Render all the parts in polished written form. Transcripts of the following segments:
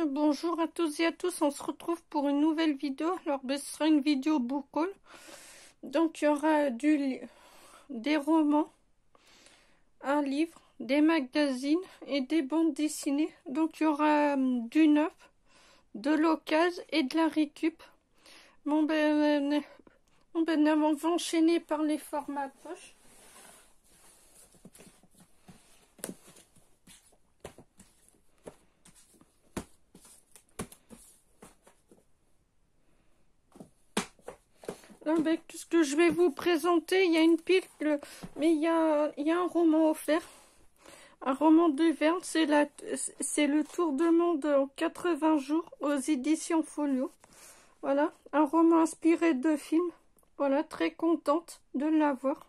Bonjour à tous et à tous, on se retrouve pour une nouvelle vidéo. Alors ce sera une vidéo book haul. Donc il y aura des romans, un livre, des magazines et des bandes dessinées. Donc il y aura du neuf, de l'occasion et de la récup. On va enchaîner par les formats poche. Avec tout ce que je vais vous présenter, il y a une pile, mais il y a un roman offert. Un roman de Verne, c'est le tour de monde en 80 jours aux éditions Folio. Voilà, un roman inspiré de films. Voilà, très contente de l'avoir.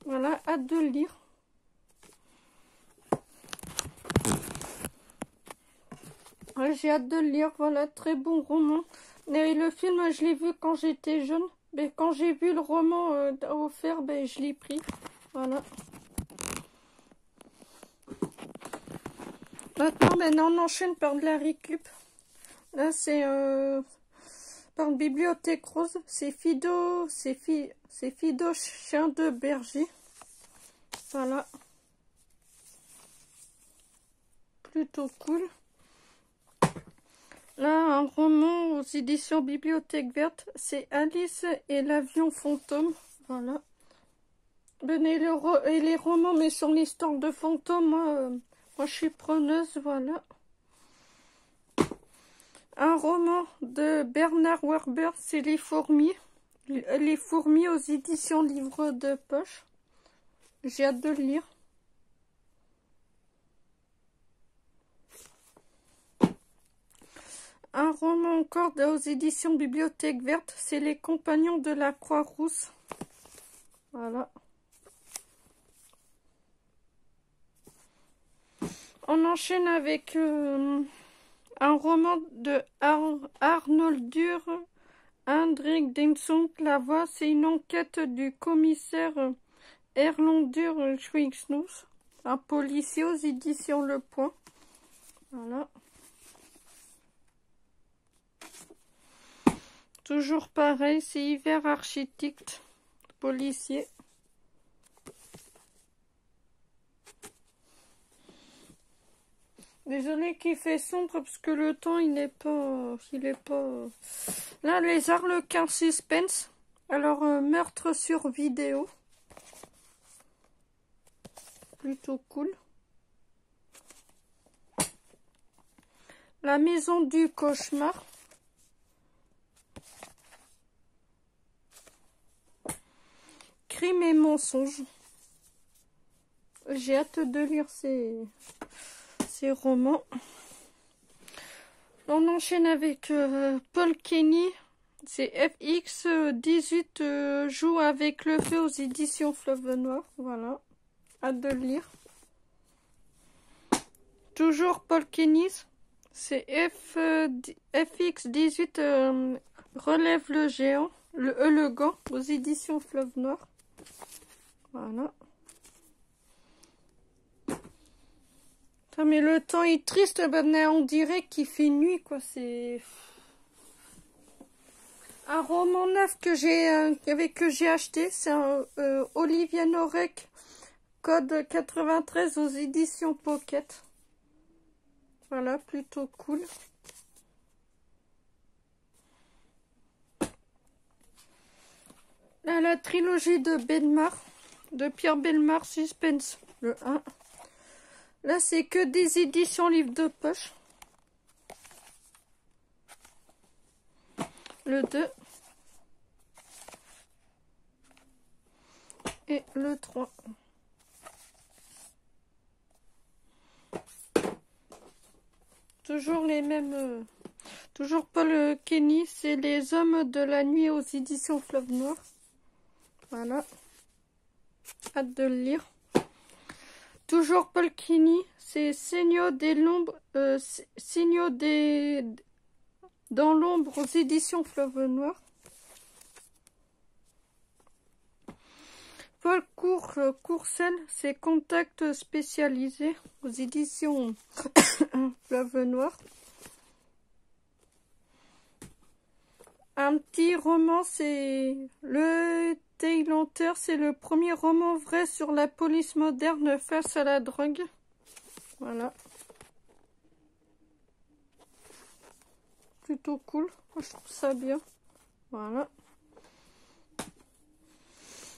Voilà, hâte de le lire. Ouais, j'ai hâte de le lire, voilà, très bon roman. Et le film, je l'ai vu quand j'étais jeune. Mais quand j'ai vu le roman offert, ben, je l'ai pris. Voilà. Maintenant, on enchaîne par de la récup. Là, c'est par Bibliothèque Rose. C'est Fido, chien de berger. Voilà. Plutôt cool. Là, un roman aux éditions Bibliothèque Verte, c'est Alice et l'avion fantôme. Voilà. Et les romans, mais sur l'histoire de fantômes, moi je suis preneuse, voilà. Un roman de Bernard Werber, c'est Les fourmis. Les fourmis aux éditions Livre de poche. J'ai hâte de le lire. Un roman encore aux éditions Bibliothèque Verte, c'est Les compagnons de la Croix-Rousse. Voilà. On enchaîne avec un roman de Arnoldur Indridason. La voix, c'est une enquête du commissaire Erlendur Schwigsnus, un policier aux éditions Le Point. Voilà. Toujours pareil, c'est Hiver architecte, policier. Désolée qu'il fait sombre parce que le temps il est pas. Là, les Harlequins suspense. Alors meurtre sur vidéo. Plutôt cool. La maison du cauchemar. Crime et mensonge. J'ai hâte de lire ces romans. On enchaîne avec Paul Kenny. C'est FX18 joue avec le feu aux éditions Fleuve Noir. Voilà. Hâte de le lire. Toujours Paul Kenny. C'est FX18 relève le géant. Le gant aux éditions Fleuve Noir. Voilà. Mais le temps est triste, ben, on dirait qu'il fait nuit, quoi. C'est un roman neuf que j'ai acheté. C'est un Olivia Norek, code 93 aux éditions Pocket. Voilà, plutôt cool. Là, la trilogie de Bellemare, de Pierre Bellemare, Suspense, le 1. Là, c'est que des éditions livres de poche. Le 2. Et le 3. Toujours les mêmes. Toujours Paul Kenny, c'est Les Hommes de la Nuit aux éditions Fleuve Noir. Voilà. Hâte de le lire. Toujours Paul Kenny, c'est Signaux des l'ombre, dans l'ombre aux éditions Fleuve Noir. Paul Courcel, c'est Contact spécialisé aux éditions Fleuve Noir. Un petit roman, c'est Le Tailanteur, c'est le premier roman vrai sur la police moderne face à la drogue. Voilà. Plutôt cool, moi, je trouve ça bien. Voilà.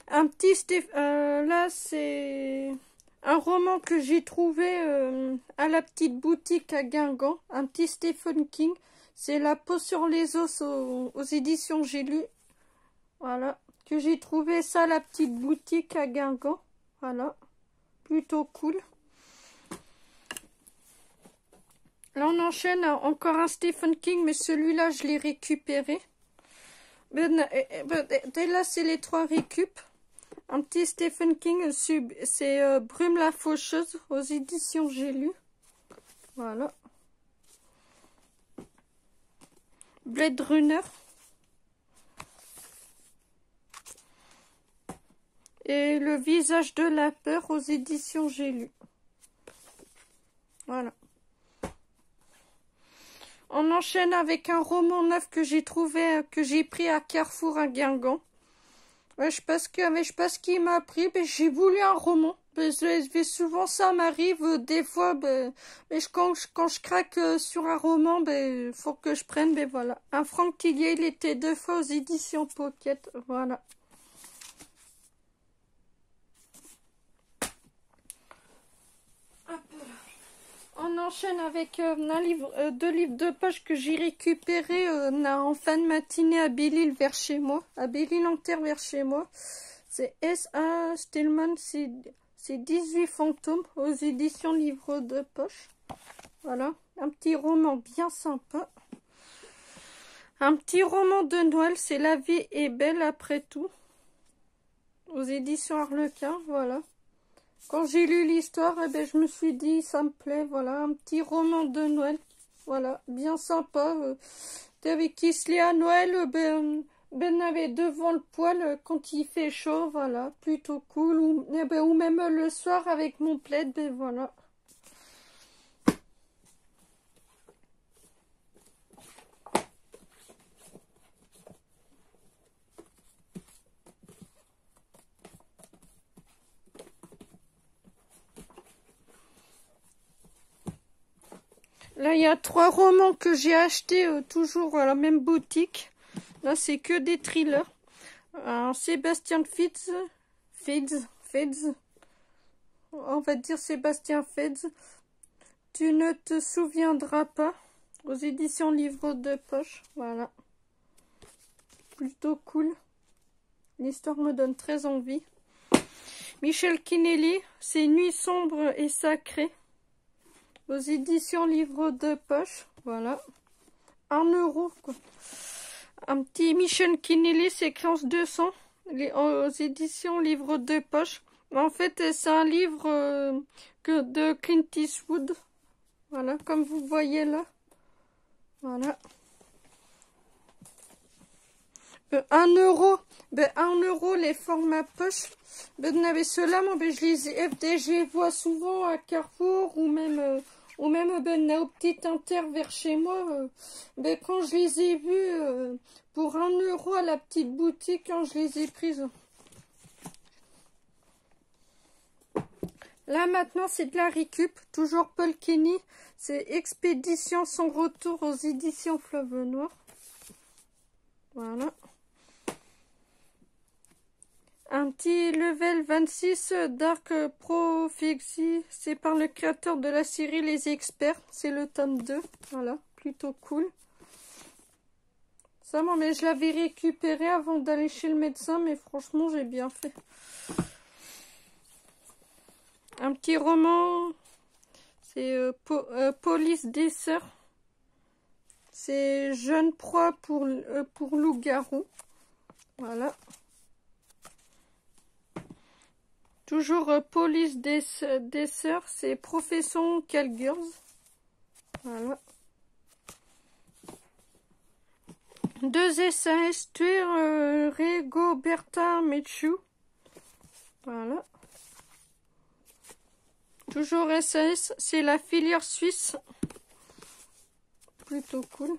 Un petit là c'est un roman que j'ai trouvé à la petite boutique à Guingamp. Un petit Stephen King. C'est La peau sur les os aux éditions J'ai lu. Voilà. Que j'ai trouvé ça à la petite boutique à Guingamp. Voilà. Plutôt cool. Là on enchaîne encore un Stephen King, mais celui-là je l'ai récupéré. Dès là c'est les 3 récup. Un petit Stephen King, c'est Brume la Faucheuse aux éditions J'ai lu. Voilà. Blade Runner. Et Le visage de la peur aux éditions J'ai lu. Voilà. On enchaîne avec un roman neuf que j'ai trouvé, que j'ai pris à Carrefour à Guingamp. Ouais, je sais pas ce qui m'a pris, mais j'ai voulu un roman. Souvent ça m'arrive, des fois, mais quand je craque sur un roman, faut que je prenne, voilà. Un Franck Tillier, il était 2 fois aux éditions Pocket, voilà. On enchaîne avec deux livres de poche que j'ai récupérés en fin de matinée à Belle-Île vers chez moi. À Belle-Île-en-Terre vers chez moi. C'est S.A. Stillman, c'est 18 fantômes aux éditions livres de poche. Voilà, un petit roman bien sympa. Un petit roman de Noël, c'est La vie est belle après tout. Aux éditions Harlequin, voilà. Quand j'ai lu l'histoire, je me suis dit, ça me plaît, voilà, un petit roman de Noël, voilà, bien sympa. Avec qui se lit à Noël, Ben avait devant le poêle quand il fait chaud, voilà, plutôt cool, ou même le soir avec mon plaid, voilà. Là, il y a 3 romans que j'ai achetés toujours à la même boutique. Là, c'est que des thrillers. Sébastien Feds. On va dire Sébastien Feds. Tu ne te souviendras pas. Aux éditions Livres de poche. Voilà. Plutôt cool. L'histoire me donne très envie. Michel Kinelli, c'est Nuit sombre et sacrée. Aux éditions Livres de poche, voilà. 1 euro, quoi. Un petit Michel Kinelli, c'est Créance 200, aux éditions Livres de poche. En fait, c'est un livre de Clint Eastwood. Voilà, comme vous voyez là. Voilà. 1 euro. 1 euro les formats poche. Ceux-là, moi, je les vois souvent à Carrefour ou même au petit Inter vers chez moi. Quand je les ai vus pour 1 euro à la petite boutique, quand je les ai prises. Là maintenant c'est de la récup, toujours Paul Kenny. C'est Expédition sans retour aux éditions Fleuve Noir. Voilà. Un petit level 26 Dark Prophecy, c'est par le créateur de la série Les Experts, c'est le tome 2, voilà, plutôt cool. Ça, moi, mais je l'avais récupéré avant d'aller chez le médecin, mais franchement, j'ai bien fait. Un petit roman, c'est Police des Sœurs, c'est Jeune proie pour loup-garou, voilà. Toujours Police des Sœurs, c'est Profession Call-Girls. Voilà. 2 SAS, tuer Rigoberta Menchú. Voilà. Toujours SAS, c'est la filière suisse. Plutôt cool.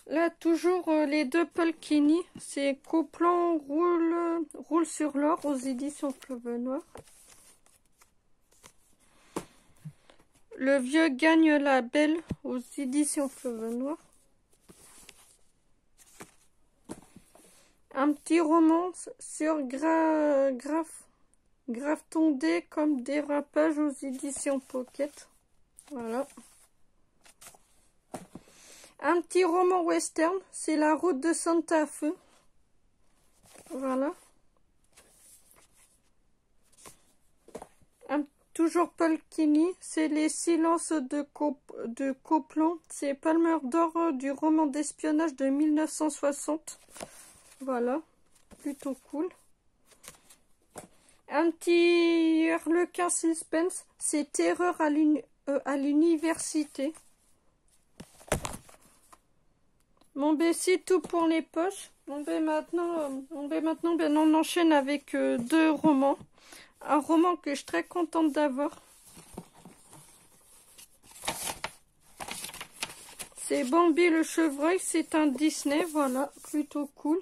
Là, toujours les deux Polkini. C'est Copland roule sur l'or aux éditions Fleuve Noir. Le vieux gagne la belle aux éditions Fleuve Noir. Un petit roman sur Grafton D comme dérapage aux éditions Pocket. Voilà. Un petit roman western, c'est La route de Santa Fe. Voilà. Toujours Polkini, c'est Les silences de Copland. C'est Palme d'or du roman d'espionnage de 1960. Voilà, plutôt cool. Un petit Harlequin suspense, c'est Terreur à l'université. Bon ben c'est tout pour les poches. Bon ben maintenant, on enchaîne avec deux romans. Un roman que je suis très contente d'avoir. C'est Bambi le chevreuil, c'est un Disney, voilà, plutôt cool.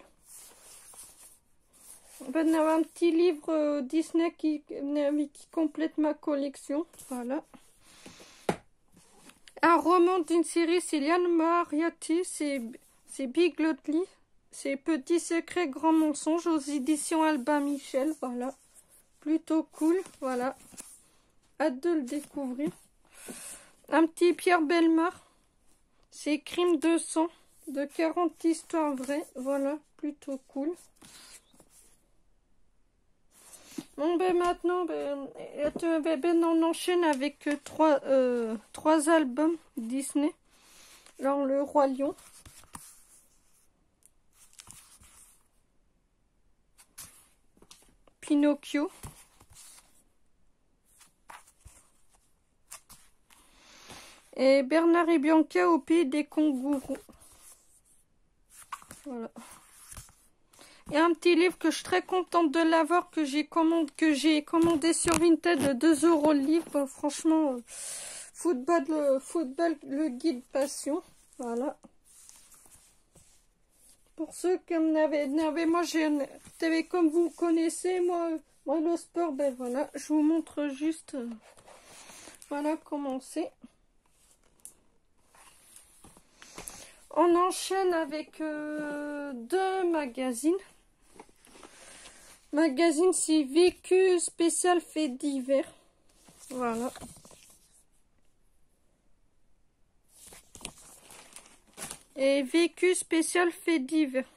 Ben, on a un petit livre Disney qui complète ma collection, voilà. Un roman d'une série, c'est Liane Moriarty, c'est Big Lovely, c'est Petit secret, grand mensonge aux éditions Albin Michel, voilà. Plutôt cool, voilà. Hâte de le découvrir. Un petit Pierre Bellemare. C'est Crime de sang de 40 histoires vraies. Voilà, plutôt cool. Bon, ben maintenant, on enchaîne avec trois albums Disney. Alors, Le Roi Lion. Pinocchio. Et Bernard et Bianca au pays des kangourous. Voilà. Et un petit livre que je suis très contente de l'avoir, que j'ai commandé sur Vinted de 2 € le livre. Franchement, football, le guide passion. Voilà. Pour ceux qui n'avaient, moi comme vous connaissez, moi le sport, ben voilà, je vous montre juste, voilà comment c'est. On enchaîne avec deux magazines. Magazine, c'est Vécu spécial fait divers. Voilà. Et Vécu spécial fait divers.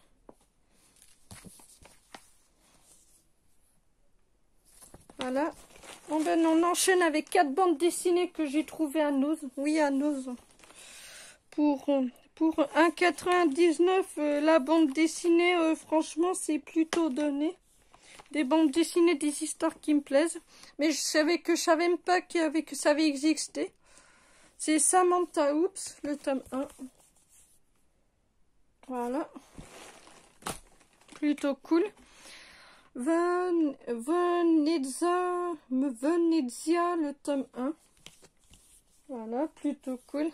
Voilà. Bon ben, on enchaîne avec 4 bandes dessinées que j'ai trouvées à Noz. Oui, à Noz. Pour 1,99 la bande dessinée, franchement, c'est plutôt donné. Des bandes dessinées, des histoires qui me plaisent. Mais je savais même pas que ça avait existé. C'est Samantha Oops, le tome 1. Voilà. Plutôt cool. Venezia, le tome 1. Voilà, plutôt cool.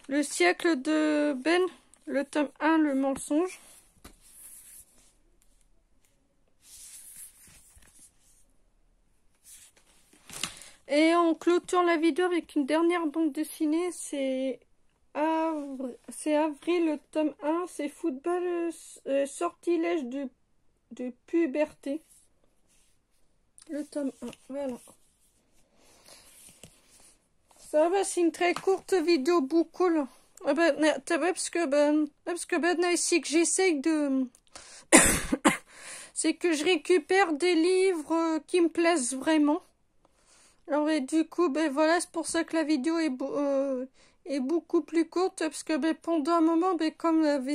Le siècle de Ben, le tome 1, le mensonge. Et on clôture la vidéo avec une dernière bande dessinée, c'est Avril, le tome 1, c'est Football, sortilège de puberté. Le tome 1, voilà. Ça va, c'est une très courte vidéo, beaucoup là. Parce que ici que j'essaye de... c'est que je récupère des livres qui me plaisent vraiment. Alors du coup, ben voilà, c'est pour ça que la vidéo est beaucoup plus courte, parce que ben, pendant un moment, ben,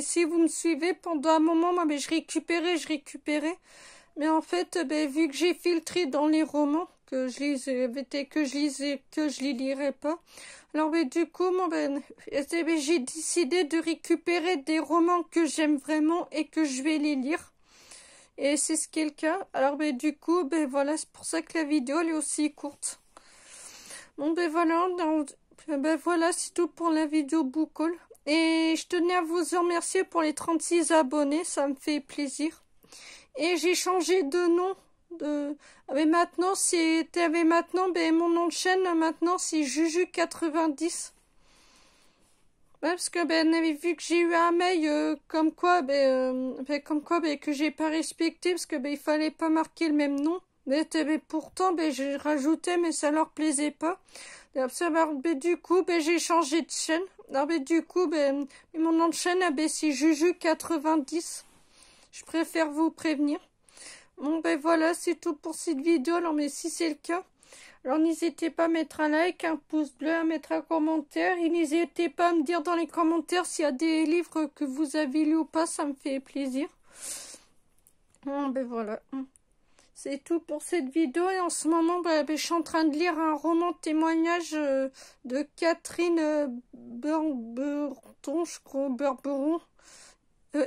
si vous me suivez, pendant un moment, moi, ben, je récupérais. Mais en fait, ben, vu que j'ai filtré dans les romans, que je les lirais pas. Alors ben, du coup, moi, ben, j'ai décidé de récupérer des romans que j'aime vraiment et que je vais les lire. Et c'est ce qui est le cas. Alors ben, du coup, ben voilà, c'est pour ça que la vidéo elle est aussi courte. Bon ben voilà, Ben voilà, c'est tout pour la vidéo book haul. Et je tenais à vous remercier pour les 36 abonnés, ça me fait plaisir. Et j'ai changé de nom. Mais maintenant, ben, mon nom de chaîne, maintenant, c'est Juju90. Ouais, parce que ben vu que j'ai eu un mail comme quoi que j'ai pas respecté parce que ben il fallait pas marquer le même nom. Mais pourtant ben j'ai rajouté mais ça leur plaisait pas. Du coup ben j'ai changé de chaîne. Alors ben du coup ben mon nom de chaîne ben c'est Juju90. Je préfère vous prévenir. Bon ben voilà, c'est tout pour cette vidéo. Alors mais si c'est le cas, alors n'hésitez pas à mettre un like, un pouce bleu, à mettre un commentaire. Et n'hésitez pas à me dire dans les commentaires s'il y a des livres que vous avez lus ou pas, ça me fait plaisir. Bon ben voilà. C'est tout pour cette vidéo. Et en ce moment, ben, je suis en train de lire un roman témoignage de Catherine Berberon, je crois, Berberon.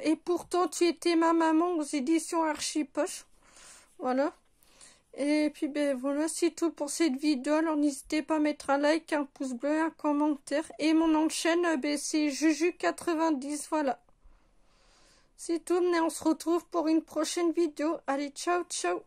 Et pourtant tu étais ma maman aux éditions Archipoche. Voilà. Et puis ben voilà, c'est tout pour cette vidéo. Alors n'hésitez pas à mettre un like, un pouce bleu, un commentaire. Et mon nom de chaîne, ben, c'est Juju90. Voilà. C'est tout, mais on se retrouve pour une prochaine vidéo. Allez, ciao, ciao.